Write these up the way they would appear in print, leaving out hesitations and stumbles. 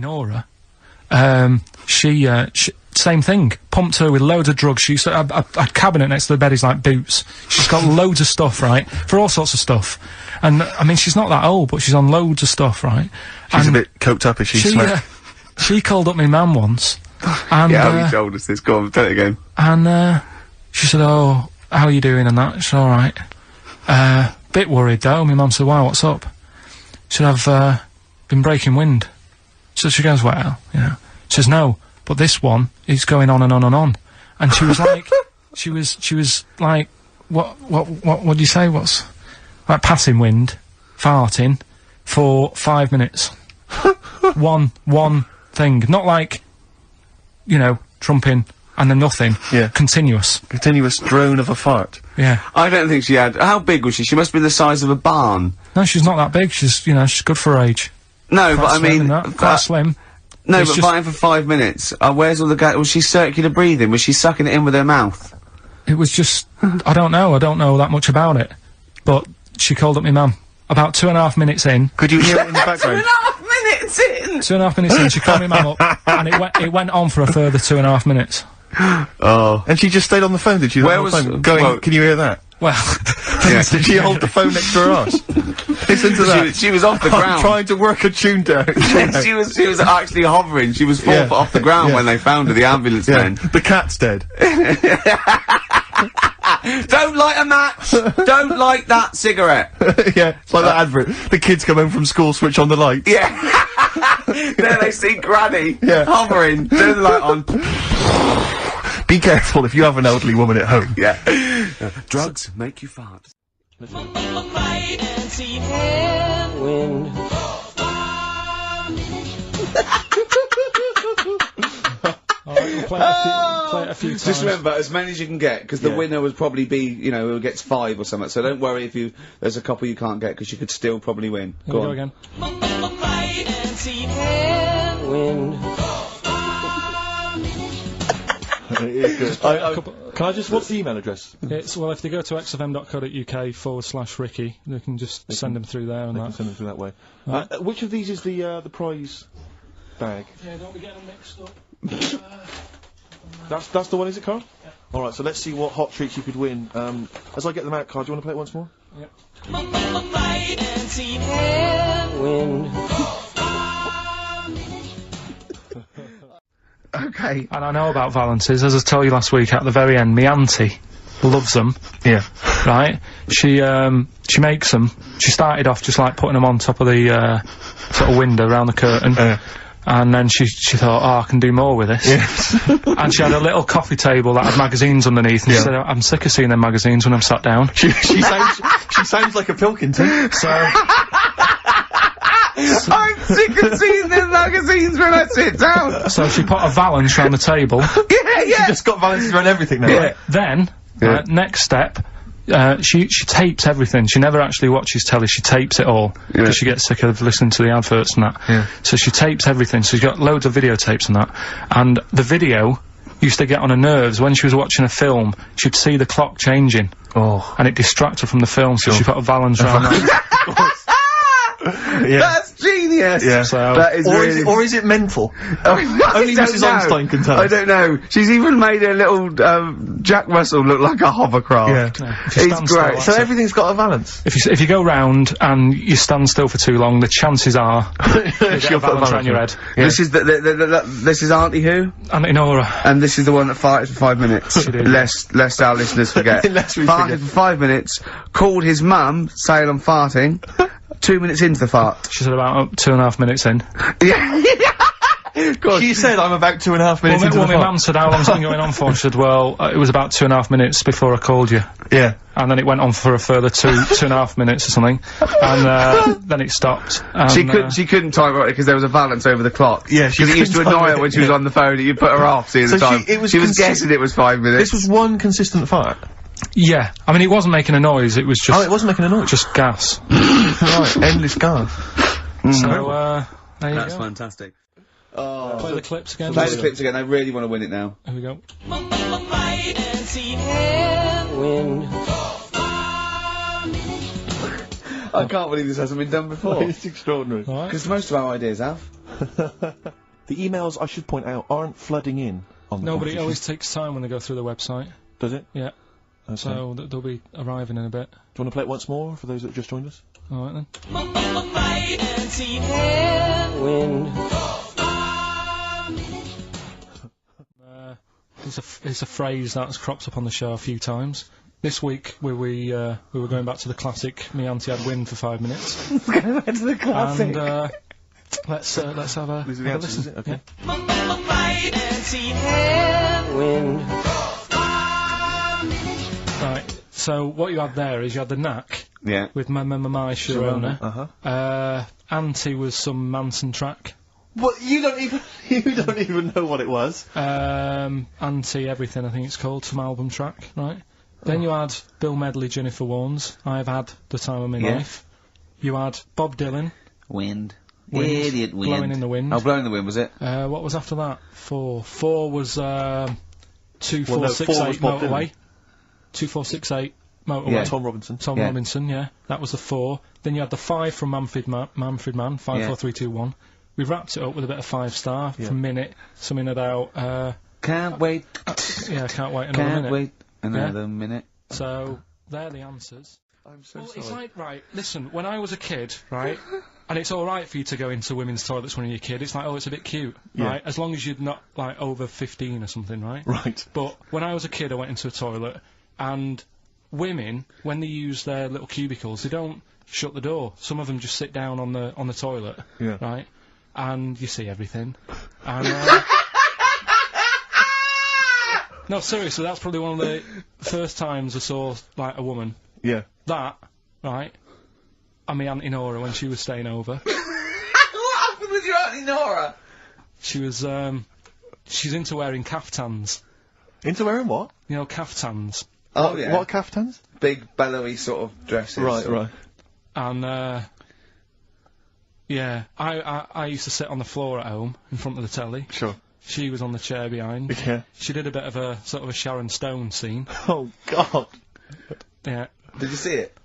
Nora, she same thing. Pumped her with loads of drugs. She used to have a cabinet next to the bed is like Boots. She's got loads of stuff, right? For all sorts of stuff. And, I mean, she's not that old, but she's on loads of stuff, right? She's a bit coked up, is she? She called up my mum once. And, yeah, you told us this. Go on, tell it again. And, she said, oh, how are you doing and that? She's alright. Bit worried though. My mum said, wow, what's up? She said, I've, been breaking wind. So she goes, well, you know. She says, no, but this one is going on and on and on. And she was like, she was like, what do you say? What's, like passing wind, farting, for 5 minutes. one thing. Not like, you know, trumping and then nothing. Yeah. Continuous. Continuous drone of a fart. Yeah. I don't think she had... How big was she? She must be the size of a barn. No, she's not that big. She's, you know, she's good for her age. No, Quite but I slim mean... and that. Quite slim. No, It's but just- farting for 5 minutes. Where's all the gas? Was she circular breathing? Was she sucking it in with her mouth? It was just, I don't know that much about it. But she called up my mum. About 2.5 minutes in. Could you hear it in the background? 2.5 minutes in! 2.5 minutes in, she called my mum up, and it went on for a further 2.5 minutes. Oh. And she just stayed on the phone, did she? Where On the was- phone, going, well- can you hear that? Well, Yeah. Did she hold the phone next to her arse? Listen to that. She was off the I'm ground. trying to work a tune down. she was actually hovering. She was 4 Yeah. foot off the ground Yeah. when they found her, the ambulance Yeah. men. The cat's dead. Don't light a match! Don't light that cigarette! Yeah, it's like that advert. The kids come home from school, switch on the lights. Yeah. There they see Granny Yeah. hovering, turn the light on. Be careful if you have an elderly woman at home. Yeah. Drugs make you fart. Alright, we'll play it a few times. Just remember, as many as you can get, because the Yeah. winner would probably be, you know, who gets 5 or something. So don't worry if there's a couple you can't get, because you could still probably win. Here we go again. Can I just, what's the email address? It's, well, if they go to xfm.co.uk/Ricky, they can just send them through there and I can that. send them through that way. Right. Which of these is the prize bag? Yeah, don't be getting them mixed up. That's the one, is it, Carl? Yeah. Alright, so let's see what hot treats you could win. As I get them out, Carl, do you want to play it once more? Yep. Okay. And I know about Valences, as I told you last week, at the very end, my auntie loves them. Yeah. Right? She makes them. She started off just like putting them on top of the, sort of window around the curtain. And then she thought, oh, I can do more with this. Yes. And she had a little coffee table that had magazines underneath, and she said, I'm sick of seeing them magazines when I'm sat down. she sounds like a Pilkington. So, I'm sick of seeing them magazines when I sit down! so she put a Valence round the table. Yeah, She just got balances around everything now, right? Then, next step, she tapes everything. She never actually watches telly, she tapes it all. Because she gets sick of listening to the adverts and that. Yeah. So she tapes everything, so she's got loads of videotapes and that. And the video used to get on her nerves. When she was watching a film, she'd see the clock changing. Oh. And it distracted her from the film, so she put a Valence round that. Yeah. That's genius! Yeah. So, That is really... Or is it mental? Only Mrs. Einstein can tell us. I don't know. She's even made a little, Jack Russell look like a hovercraft. Yeah. if you It's stand still, great. that's So it. everything's got a balance. If you go round and you stand still for too long, the chances are you get She'll a put a Valence around your balance head. Yeah. This is this is Auntie who? Auntie Nora. And this is the one that farted for 5 minutes. She did. Lest our listeners forget. Lest we farted forget. for 5 minutes, called his mum, saying I'm farting, 2 minutes into the fart. She said about 2.5 minutes in. Yeah. God. She said I'm about 2.5 minutes into Well, the my fart. mum said, how long's it been going on for? She said, well, it was about 2.5 minutes before I called you. Yeah. And then it went on for a further 2.5 minutes or something. And, then it stopped. And, She couldn't time it because there was a balance over the clock. Yeah, she Because it used to couldn't time annoy her it, when she was yeah. on the phone, you put her off seeing So the time. it was she was guessing it was 5 minutes. This was one consistent fart. yeah. I mean, it wasn't making a noise, it was just... Oh, it wasn't making a noise. just gas. Right, endless gas. So, there you That's go. fantastic. Play the clips again. Play the clips again, I really want to win it now. Here we go. I can't believe this hasn't been done before. It's extraordinary. Alright. Because most of our ideas have. The emails, I should point out, aren't flooding in on the No, but it competition. always takes time when they go through the website. Does it? Yeah. Okay. So they'll be arriving in a bit. Do you want to play it once more for those that just joined us? Alright then. It's a phrase that's cropped up on the show a few times. This week we were going back to the classic "Me Auntie had wind" for 5 minutes. Going back to the classic. And let's have a These are the have a answers, listen. is it? Okay. Right. So what you had there is you had the knack Yeah. with my Sharona. Uh-huh. Auntie was some Manson track. What? You don't even know what it was. Auntie Everything, I think it's called, some album track, right? Then you had Bill Medley, Jennifer Warnes, I've Had the Time of My Yeah. Life. You had Bob Dylan, Wind. Wind, Idiot wind. Blowing in the Wind. Oh, Blowing in the Wind, was it? What was after that? 4. 4 was 2468 4 was Bob Motorway. Dylan. 2468 Motorway. Yeah. Tom Robinson. Tom Yeah. Robinson, yeah. That was the 4. Then you had the 5 from Manfred Man, 54321. We wrapped it up with a bit of 5-star Yeah. from Minute, something about, Can't wait. yeah, can't wait another Can't minute. wait another minute. So, they're the answers. I'm so Well, sorry. it's like, right, listen, when I was a kid, right, and it's alright for you to go into women's toilets when you're a kid, it's like, oh, it's a bit cute, Yeah. right, as long as you're not, like, over 15 or something, right? Right. But when I was a kid, I went into a toilet, and women, when they use their little cubicles, they don't shut the door. Some of them just sit down on the toilet, Yeah. right, and you see everything. And, no, seriously, that's probably one of the first times I saw, like, a woman. Yeah. That, right, and my Auntie Nora when she was staying over. What happened with your Auntie Nora? She was, she's into wearing caftans. Into wearing what? You know, caftans. Oh, yeah. What caftans? Big, bellowy sort of dresses. Right. And, yeah, I used to sit on the floor at home in front of the telly. Sure. She was on the chair behind. Yeah. She did a bit of a, sort of a Sharon Stone scene. Oh, God. Yeah. Did you see it?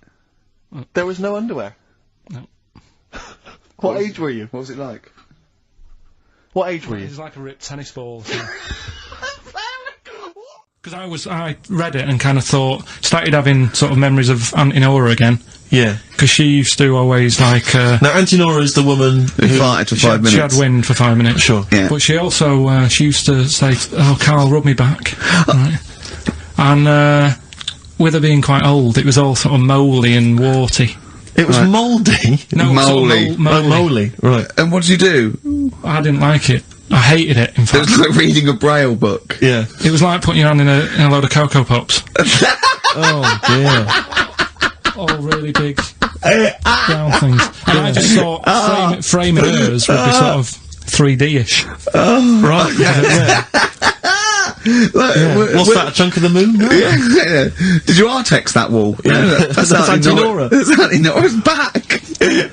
There was no underwear. No. What age were you? What was it like? What age were It you? was like a ripped tennis ball. Because I read it and kind of started having sort of memories of Auntie Nora again. Yeah. Because she used to always, like, Now, Auntie Nora is the woman Who farted for 5 minutes. she had wind for 5 minutes. Sure. Yeah. But she also, she used to say, oh, Carl, rub me back. Right? And, with her being quite old, it was all sort of mouldy and warty. It was mouldy. No, Mouldy. sort of mouldy. Mouldy. Right. And what did you do? I didn't like it. I hated it, in It fact. was like reading a braille book. Yeah. It was like putting your hand in a load of Cocoa Pops. Oh, dear. All really big brown things. And I just thought framing hers would be sort of 3D-ish. Right. Yeah. What's that, a chunk of the moon? No. Yeah. Did you R-text that wall? Yeah. That's Auntie Nora. That's Auntie Nora's back.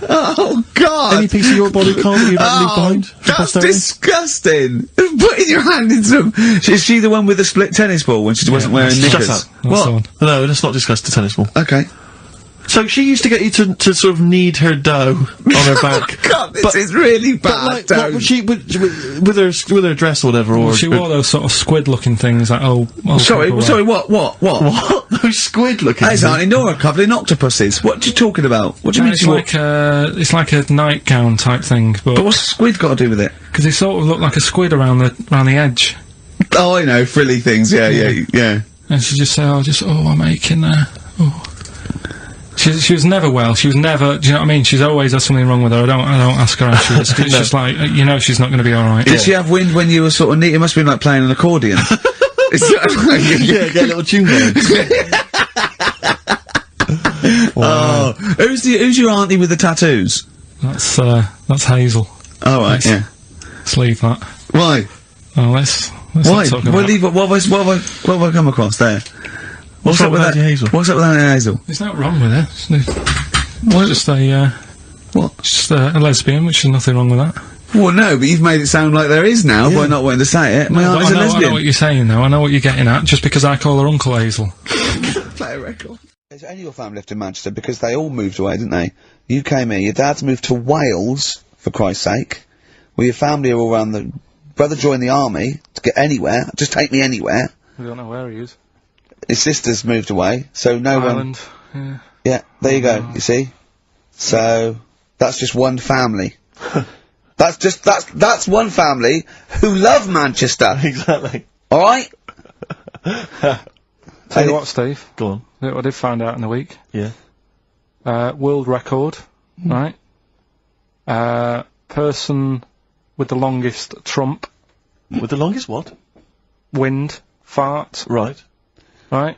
Oh, God. Any piece of your body, Carl, that you'd like to leave behind? for That's posterity? disgusting. Putting your hand into them. Is she the one with the split tennis ball when she wasn't wearing Shut knickers? up. That's the one. What? No, let's not discuss the tennis ball. Okay. So she used to get you to sort of knead her dough on her back. God, this is really But bad. like, what would she with her dress or whatever? Or She wore those sort of squid-looking things that old Sorry, people sorry. wear. what? Those squid-looking. That's Auntie Nora cuddling octopuses. What are you talking about? What do you mean It's she wore? like a nightgown type thing, But but what's squid got to do with it? because they sort of look like a squid around the edge. Oh, I know, frilly things. Yeah. And she just say, I'm aching there. Oh. She was never well. She was never. Do you know what I mean? She's always had something wrong with her. I don't ask her how she is. It's just like she's not going to be all right. Did she have wind when you were sort of neat? It must have been like playing an accordion. Yeah, get a little tune going. Oh, who's your auntie with the tattoos? That's Hazel. Oh, right, yeah. Let's leave that. Why? Oh, let's Why? not talk Well, about. leave it. What have I come across there? What's up with that? Auntie Hazel? What's up with Auntie Hazel? There's nothing wrong with her. What? Just a What? just a lesbian, which is nothing wrong with that. Well, no, but you've made it sound like there is now by not wanting to say it. My auntie's a I know lesbian. what you're saying, though. I know what you're getting at. Just because I call her Uncle Hazel. Play a record. Is any of your family left in Manchester? Because they all moved away, didn't they? You came here, your dad's moved to Wales, for Christ's sake. Well, your family are all around the... Brother joined the army to get anywhere. Just take me anywhere. We don't know where he is. His sister's moved away, so no Ireland, one... Yeah, there you go, you see? So, that's just one family. That's one family who love Manchester. Exactly. Alright? Tell you what, Steve. Go on. I did find out in the week. Yeah. World record, right? Person with the longest trump. With the longest what? Wind. Fart. Right. Right?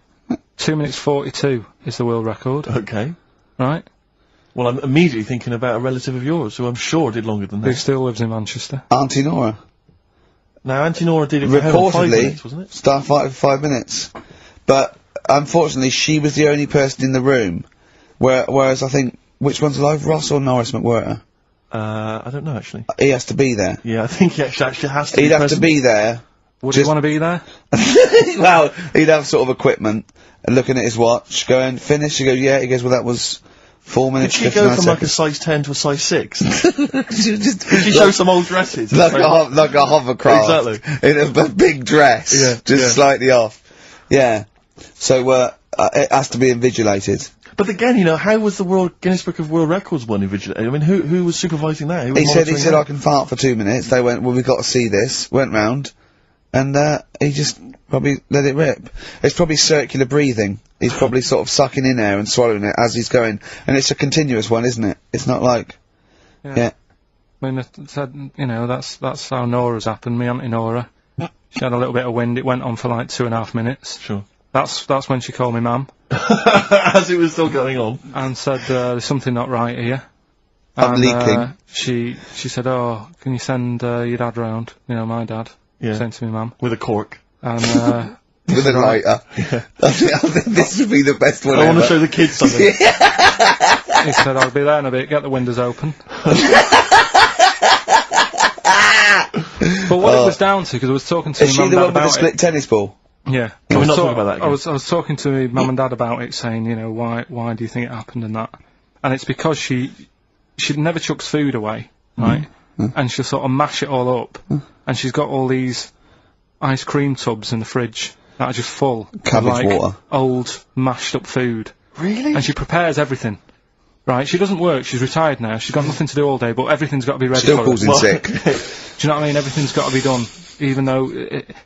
2 minutes 42 is the world record. Okay. Right? Well, I'm immediately thinking about a relative of yours who I'm sure did longer than Who that. still lives in Manchester. Auntie Nora. Now, Auntie Nora did it for how long? 5 Reportedly, minutes, wasn't it? start fight for 5 minutes. But, unfortunately, she was the only person in the room. Whereas I think, which one's alive, Ross or Norris McWhirter? I don't know, actually. He has to be there. Yeah, I think he actually has to be He'd have to present. be there. Would you want to be there? Well, he'd have sort of equipment, and looking at his watch, going, finish, he goes, yeah, he goes, well that was 4 minutes, Did she 59 go from like a seconds. size 10 to a size 6? Just, Did she show some old dresses? like a hovercraft. Exactly. In a big dress. Yeah, Just yeah. slightly off. Yeah. So, it has to be invigilated. But again, you know, how was the Guinness Book of World Records one invigilated? I mean, who was supervising that? Who was He said, monitoring I that? can fart for 2 minutes. They went, well, we've got to see this. Went round. And, he just probably let it rip. It's probably circular breathing. He's probably sort of sucking in air and swallowing it as he's going. And it's a continuous one, isn't it? It's not like... Yeah. I mean, it said, you know, that's how Nora's happened. Me Auntie Nora. She had a little bit of wind. It went on for like 2.5 minutes. Sure. That's when she called me mum. As it was still going on. And said, there's something not right here. I'm And, leaking. She said, oh, can you send your dad round? You know, my dad. Yeah. Sent to me mum. With a cork. And, With a lighter. I think this would be the best one I want ever. to show the kids something. he said, I'll be there in a bit, get the windows open. But what it was down to, because I was talking to Is my she mum the and one dad with the about split tennis ball? it. Yeah. Can we not So- talk about that again? I was talking to my mum and dad about it, saying, you know, why do you think it happened and that? And it's because she never chucks food away, right? And she'll sort of mash it all up. And she's got all these ice cream tubs in the fridge that are just full Cabbage of, like, water. old, mashed up food. Really? And she prepares everything. Right, she doesn't work, she's retired now, she's got nothing to do all day, but everything's got to be ready Still for calls her. in sick. Do you know what I mean? Everything's got to be done. Even though,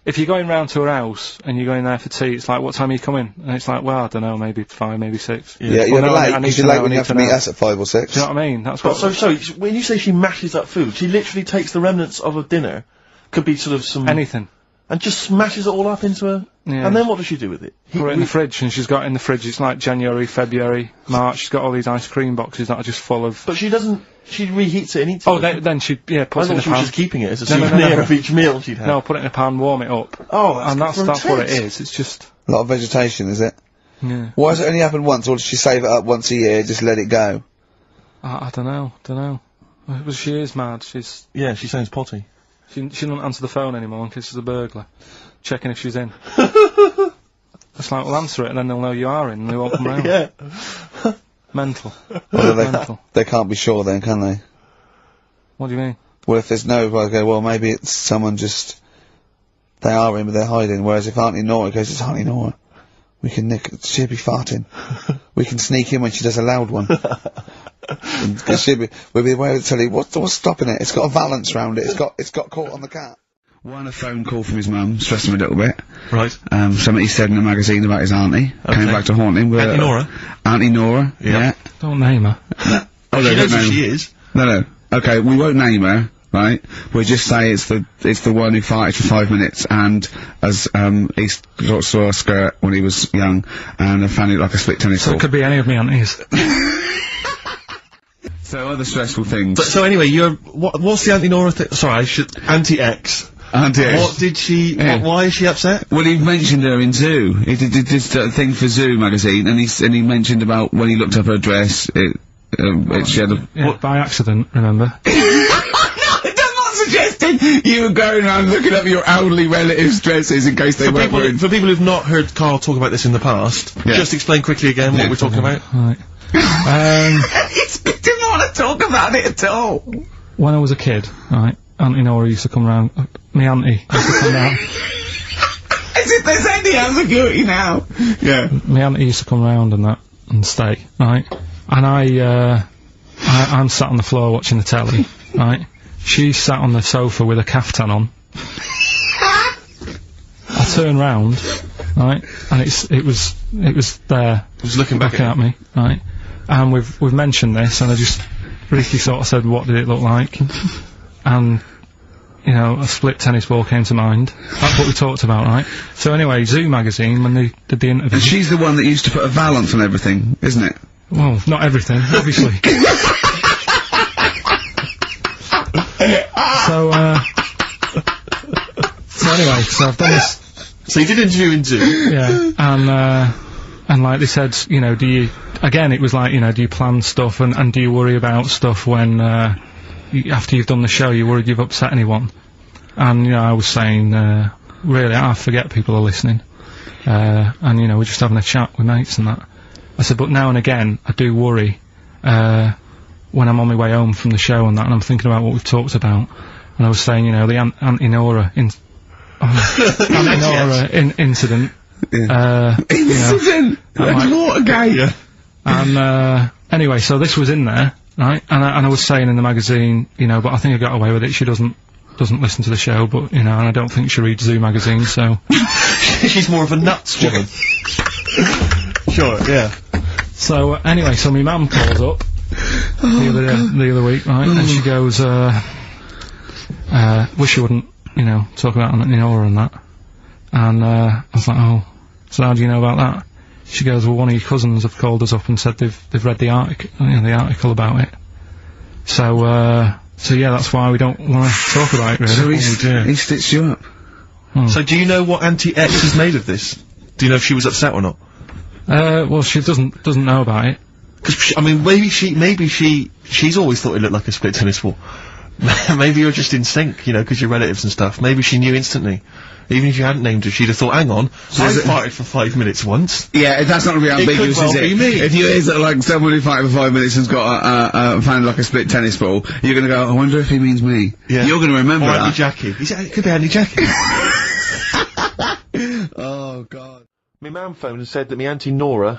if you're going round to her house, and you're going there for tea, it's like, what time are you coming? And it's like, well, I don't know, maybe 5, maybe 6. Yeah, you're Well, no, I late, need because to you're know, late when I you need have to to meet know. us at 5 or 6. Do you know what I mean? That's But what... so, sorry, when you say she mashes up food, she literally takes the remnants of a dinner, could be sort of some... anything. And just smashes it all up into a... Yeah. And then what does she do with it? Put it in the fridge, and she's got in the fridge, it's like January, February, March, she's got all these ice cream boxes that are just full of... But she doesn't... She reheats it and eats Oh, it. then she, yeah, I puts it in thought a she was pan. just keeping it as a No, no, no, souvenir no. of each meal she'd had. No, put it in a pan, warm it up. Oh, And that's what it is, it's just... A lot of vegetation, is it? Yeah. Why has it only happened once, or does she save it up once a year, just let it go? I don't know. Well, she is mad, Yeah, she sounds potty. She doesn't answer the phone anymore in case there's a burglar. Checking if she's in. It's like, well, answer it and then they'll know you are in and they won't come round. Yeah. Mental. Well, Mental. they can't be sure then, can they? What do you mean? Well, if there's no, well, okay, well, maybe it's someone just... They are in, but they're hiding, whereas if Auntie Nora goes, it's Auntie Nora. We can nick... She'll be farting. We can sneak in when she does a loud one. Because we'll be aware of the telly, what's stopping it? It's got a valance round it, it's got caught on the cat. Won a phone call from his mum, stressed him a little bit. Right. Something he said in a magazine about his auntie. Came back to haunt him. Auntie Nora? Auntie Nora, yeah. Don't name her. Oh, She they knows don't who know. she is. No. Okay, we won't name her, right? We'll just say it's the one who farted for 5 minutes and as he saw a skirt when he was young and found it like a split tennis So ball. it could be any of me aunties. So other stressful things. So anyway, what's the Auntie Nora thing? Sorry, Auntie X. Auntie X. What did she... Yeah. Why is she upset? Well, he mentioned her in Zoo. He did this thing for Zoo magazine, and he mentioned about when he looked up her dress. She had a... Yeah, by accident, remember? No, it does not suggesting you were going around looking up your elderly relatives' dresses in case they weren't wearing... For people who've not heard Karl talk about this in the past, just explain quickly again what we're talking about. Right. He didn't want to talk about it at all. When I was a kid, right, Auntie Nora used to come round. My auntie used to come round. As if there's any ambiguity now. Yeah. My auntie used to come round and that, and stay, right? And I'm sat on the floor watching the telly, right? She's sat on the sofa with a caftan on. I turn round, right, and it was there. It was looking back at me, right? And we've mentioned this, and I just briefly sort of said, what did it look like? And, you know, a split tennis ball came to mind. That's what we talked about, right? So anyway, Zoo magazine, when they did the interview... And she's the one that used to put a valance on everything, isn't it? Well, not everything, obviously. So anyway, so I've done this... So you did an interview in Zoo? Yeah, and like they said, you know, do you... Again, it was like, you know, do you plan stuff and do you worry about stuff when, after you've done the show, you're worried you've upset anyone? And, you know, I was saying, really, I forget people are listening. And, you know, we're just having a chat with mates and that. I said, but now and again, I do worry, when I'm on my way home from the show and that, and I'm thinking about what we've talked about. And I was saying, you know, the Auntie Nora incident. Yeah. Incident! Watergate! Yeah. And, anyway, so this was in there, right? And I was saying in the magazine, you know, but I think I got away with it. She doesn't listen to the show, but, you know, and I don't think she reads Zoo magazine, so... She's more of a nuts woman. Sure, yeah. So, anyway, so my mum calls up the other week, right? And she goes, wish you wouldn't, you know, talk about Auntie Nora and that. And, I was like, oh, so how do you know about that? She goes, well, one of your cousins have called us up and said they've read the article about it. So yeah, that's why we don't want to talk about it, really. So he stitched you up. So do you know what Auntie X has made of this? Do you know if she was upset or not? Well, she doesn't know about it. Because, I mean, maybe she's always thought it looked like a split tennis ball. Maybe you're just in sync, you know, because you're relatives and stuff. Maybe she knew instantly. Even if you hadn't named her, she'd have thought, hang on, I farted for 5 minutes once. Yeah, that's not going to be ambiguous, is it? Me. If you hear like someone who farted for 5 minutes and's got found like a split tennis ball, you're going to go, I wonder if he means me. Yeah. You're going to remember that. Auntie Jackie. It could be Auntie Jackie. Oh, God. My mum phoned and said that my Auntie Nora,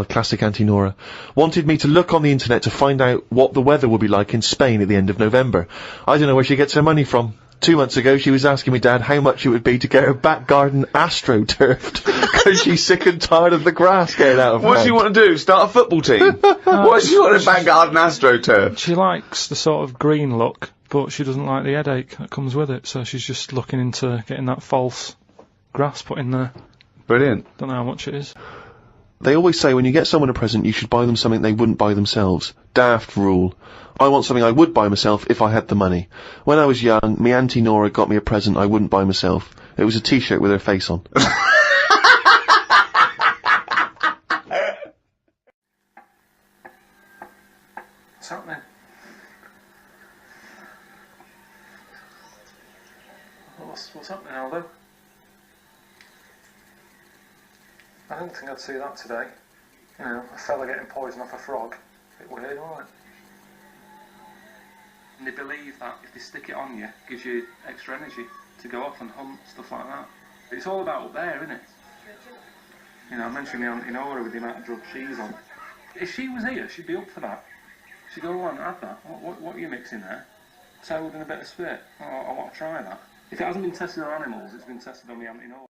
classic Auntie Nora, wanted me to look on the internet to find out what the weather would be like in Spain at the end of November. I don't know where she gets her money from. 2 months ago, she was asking me dad how much it would be to get her back garden astroturfed, because she's sick and tired of the grass getting out of her What does she want to do? Start a football team? What does she want a back garden astroturf? She likes the sort of green look, but she doesn't like the headache that comes with it, so she's just looking into getting that false grass put in there. Brilliant. Don't know how much it is. They always say when you get someone a present, you should buy them something they wouldn't buy themselves. Daft rule. I want something I would buy myself if I had the money. When I was young, me Auntie Nora got me a present I wouldn't buy myself. It was a t-shirt with her face on. What's happening? What's happening, Aldo? I didn't think I'd see that today. You know, a fella getting poison off a frog. A bit weird, isn't it? And they believe that if they stick it on you, it gives you extra energy to go off and hunt, stuff like that. But it's all about up there, isn't it? You know, I mentioned my Auntie Nora with the amount of drugs she's on. If she was here, she'd be up for that. She'd go, on, have that. What are you mixing there? Toad and a bit of spit. Oh, I want to try that. If it hasn't been tested on animals, it's been tested on the Auntie Nora.